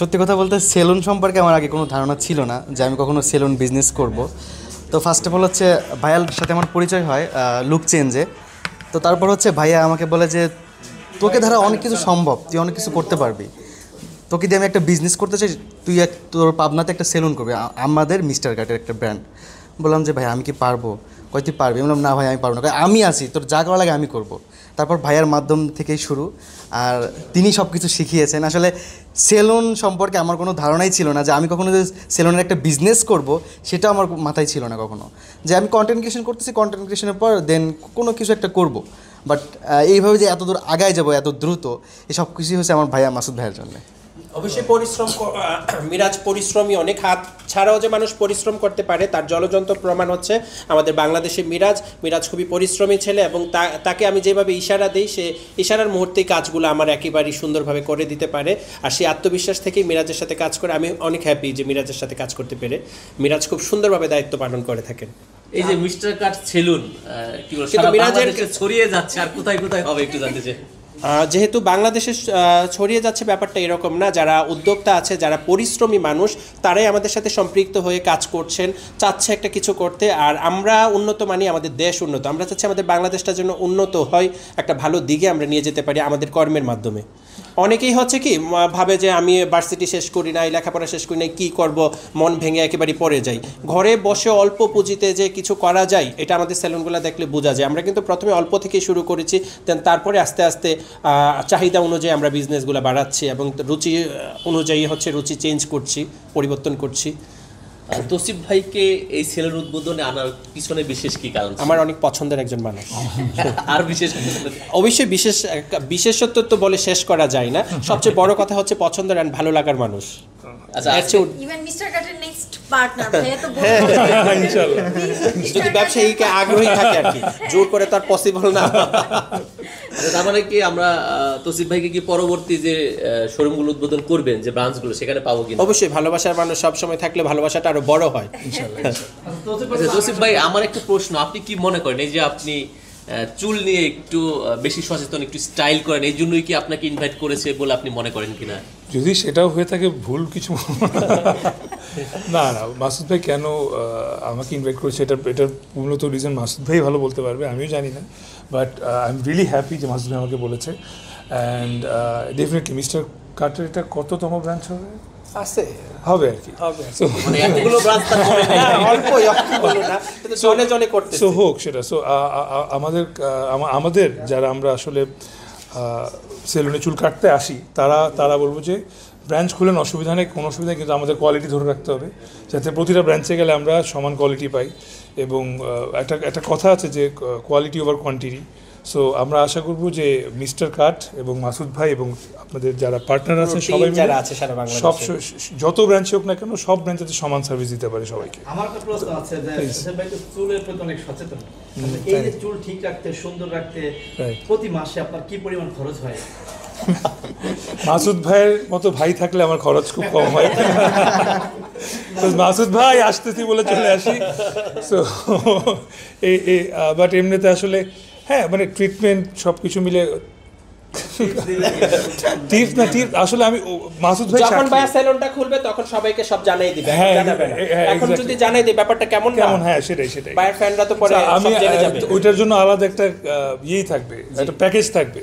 সত্যি কথা বলতে সেলুন সম্পর্কে আমার আগে কোনো ধারণা ছিল না যে আমি কখনো সেলুন বিজনেস করব। তো ফার্স্ট অফ অল হচ্ছে ভাইয়ার সাথে আমার পরিচয় হয় লুক চেঞ্জে। তো তারপর হচ্ছে ভাইয়া আমাকে বলে যে তোকে দ্বারা অনেক কিছু সম্ভব, তুই অনেক কিছু করতে পারবি, তোকে দিয়ে আমি একটা বিজনেস করতে চাই, তুই তোর পাবনাতে একটা সেলুন করবি, আমাদের মিস্টার কাটের একটা ব্র্যান্ড। বললাম যে ভাই আমি কি পারবো? কয় তুই পারবি? বললাম না ভাই আমি পারবো না, আমি আছি, তোর যা করা লাগে আমি করব। তারপর ভাইয়ার মাধ্যম থেকেই শুরু, আর তিনি সব কিছু শিখিয়েছেন। আসলে সেলুন সম্পর্কে আমার কোনো ধারণাই ছিল না, যে আমি কখনো যে সেলুনের একটা বিজনেস করব সেটা আমার মাথায় ছিল না কখনো। যে আমি কন্টেন্ট ক্রিয়েশন করতেছি, কন্টেন্ট ক্রিয়েশনের পর দেন কোনো কিছু একটা করব, বাট এইভাবে যে এত দূর আগায় যাবো এত দ্রুত, এই সব কিছুই হচ্ছে আমার ভাইয়া মাসুদ ভাইয়ের জন্য। অবশ্যই পরিশ্রম, মিরাজ পরিশ্রমী অনেক, হাত ছাড়াও যে মানুষ পরিশ্রম করতে পারে তার জ্বলজ্বন্ত প্রমাণ হচ্ছে আমাদের বাংলাদেশে মিরাজ খুবই পরিশ্রমী ছেলে, এবং তাকে আমি যেভাবে ইশারা দিই সে ইশারার মুহূর্তেই কাজগুলো আমার একেবারেই সুন্দরভাবে করে দিতে পারে। আর সেই আত্মবিশ্বাস থেকেই মিরাজের সাথে কাজ করে আমি অনেক হ্যাপি যে মিরাজের সাথে কাজ করতে পেরে। মিরাজ খুব সুন্দরভাবে দায়িত্ব পালন করে থাকেন। এই যে মিস্টার কাট সেলুন কি বলে সারা বাংলাদেশে ছড়িয়ে যাচ্ছে, আর কোথায় কোথায় হবে একটু জানতে চাই। যেহেতু বাংলাদেশে ছড়িয়ে যাচ্ছে ব্যাপারটা এরকম না, যারা উদ্যোক্তা আছে, যারা পরিশ্রমী মানুষ, তারাই আমাদের সাথে সম্পৃক্ত হয়ে কাজ করছেন, চাচ্ছে একটা কিছু করতে। আর আমরা উন্নত মানি, আমাদের দেশ উন্নত, আমরা চাচ্ছি আমাদের বাংলাদেশটা যেন উন্নত হয়, একটা ভালো দিকে আমরা নিয়ে যেতে পারি আমাদের কর্মের মাধ্যমে। অনেকেই হচ্ছে কি ভাবে যে আমি ভার্সিটি শেষ করি নাই, লেখাপড়া শেষ করি নাই, কী করব, মন ভেঙে একেবারে পড়ে যাই। ঘরে বসে অল্প পুঁজিতে যে কিছু করা যায়, এটা আমাদের সেলুনগুলো দেখলে বোঝা যায়। আমরা কিন্তু প্রথমে অল্প থেকেই শুরু করেছি, দেন তারপরে আস্তে আস্তে চাহিদা অনুযায়ী আমরা বিজনেসগুলো বাড়াচ্ছি, এবং রুচি অনুযায়ী হচ্ছে রুচি চেঞ্জ করছি, পরিবর্তন করছি। তৌসিফ ভাইকে এই সেলুন উদ্বোধনে আনার পিছনে বিশেষ কি কারণ? আমার অনেক পছন্দের একজন মানুষ। আর বিশেষ অবশ্যই বিশেষত্ব তো বলে শেষ করা যায় না, সবচেয়ে বড় কথা হচ্ছে পছন্দের আর ভালো লাগার মানুষ। যদি ব্যবসায়ীকে আগ্রহী থাকে আর কি, জোর করে তার পসিবল না। তার মানে কি আমরা তৌসিফ ভাইকে কি পরবর্তী যে শোরুমগুলো উদ্বোধন করবেন, যে ব্রাঞ্চগুলো, সেখানে পাবো কি? অবশ্যই, ভালোবাসার মানুষ সবসময় থাকলে ভালোবাসাটা আরো বড় হয় ইনশাআল্লাহ। তৌসিফ ভাই, আমার একটা প্রশ্ন, আপনি কি মনে করেন এই যে আপনি চুল নিয়ে একটু বেশি সচেতন, একটু স্টাইল করেন, এই জন্যই কি আপনাকে ইনভাইট করেছে বলে আপনি মনে করেন কিনা? যদি সেটাও হয়ে থাকে ভুল কিছু না না, মাসুদ ভাই কেন আমাকে ইনভাইট করেছে এটার মূলত রিজন মাসুদ ভাই ভালো বলতে পারবে, আমিও জানি না। But I am really happy যে মাসুদ ভাই আমাকে বলেছে। অ্যান্ড ডেফিনেটলি মিস্টার কার্টের এটা কততম ব্রাঞ্চ হবে? আছে, হবে আর কি, মানে এতগুলো ব্রাঞ্চ তার হবে না, অল্পই বলো না, কিন্তু জনে জনে করতে সো হোক সেটা। সো আমাদের যারা আমরা আসলে সেলুনে চুল কাটতে আসি, তারা বলবো যে ব্রাঞ্চ খুলেন, অসুবিধা নেই, কোনো অসুবিধা নেই, কিন্তু আমাদের কোয়ালিটি ধরে রাখতে হবে, যাতে প্রতিটা ব্রাঞ্চে গেলে আমরা সমান কোয়ালিটি পাই। এবং একটা কথা আছে যে কোয়ালিটি ওভার কোয়ান্টিটি। সো আমরা আশা করব যে মিস্টার কাট এবং মাসুদ ভাই এবং আপনাদের যারা পার্টনার আছে সবাই মিলে সব যত ব্রাঞ্চে হোক না কেন, সব ব্রাঞ্চে সমান সার্ভিস দিতে পারে সবাইকে। আমার একটা প্রশ্ন আছে যে তৌসিফ ভাই তো চুলের প্রতি অনেক সচেতন, এই যে চুল ঠিক রাখতে, সুন্দর রাখতে প্রতি মাসে আপনার কি পরিমাণ খরচ হয়? মাসুদ ভাইয়ের মতো ভাই থাকলে আমার খরচ খুব কম হয়। মাসুদ ভাই আসতেছি বলে চলে আসি। সো বাট এমনিতে আসলে হ্যাঁ, মানে ট্রিটমেন্ট সব কিছু মিলে টিপস না টিপস আসলে আমি মাসুদ ভাই যখন ভাই সেলুনটা খুলবে তখন সবাইকে সব জানাই দিবে, জানাবে না এখন যদি জানাই দেই ব্যাপারটা কেমন হ্যাঁ সেটাই ভাইয়ের ফ্যানরা তো পরে সব জেনে যাবে। ওইটার জন্য আলাদা একটা ইয়েই থাকবে, একটা প্যাকেজ থাকবে।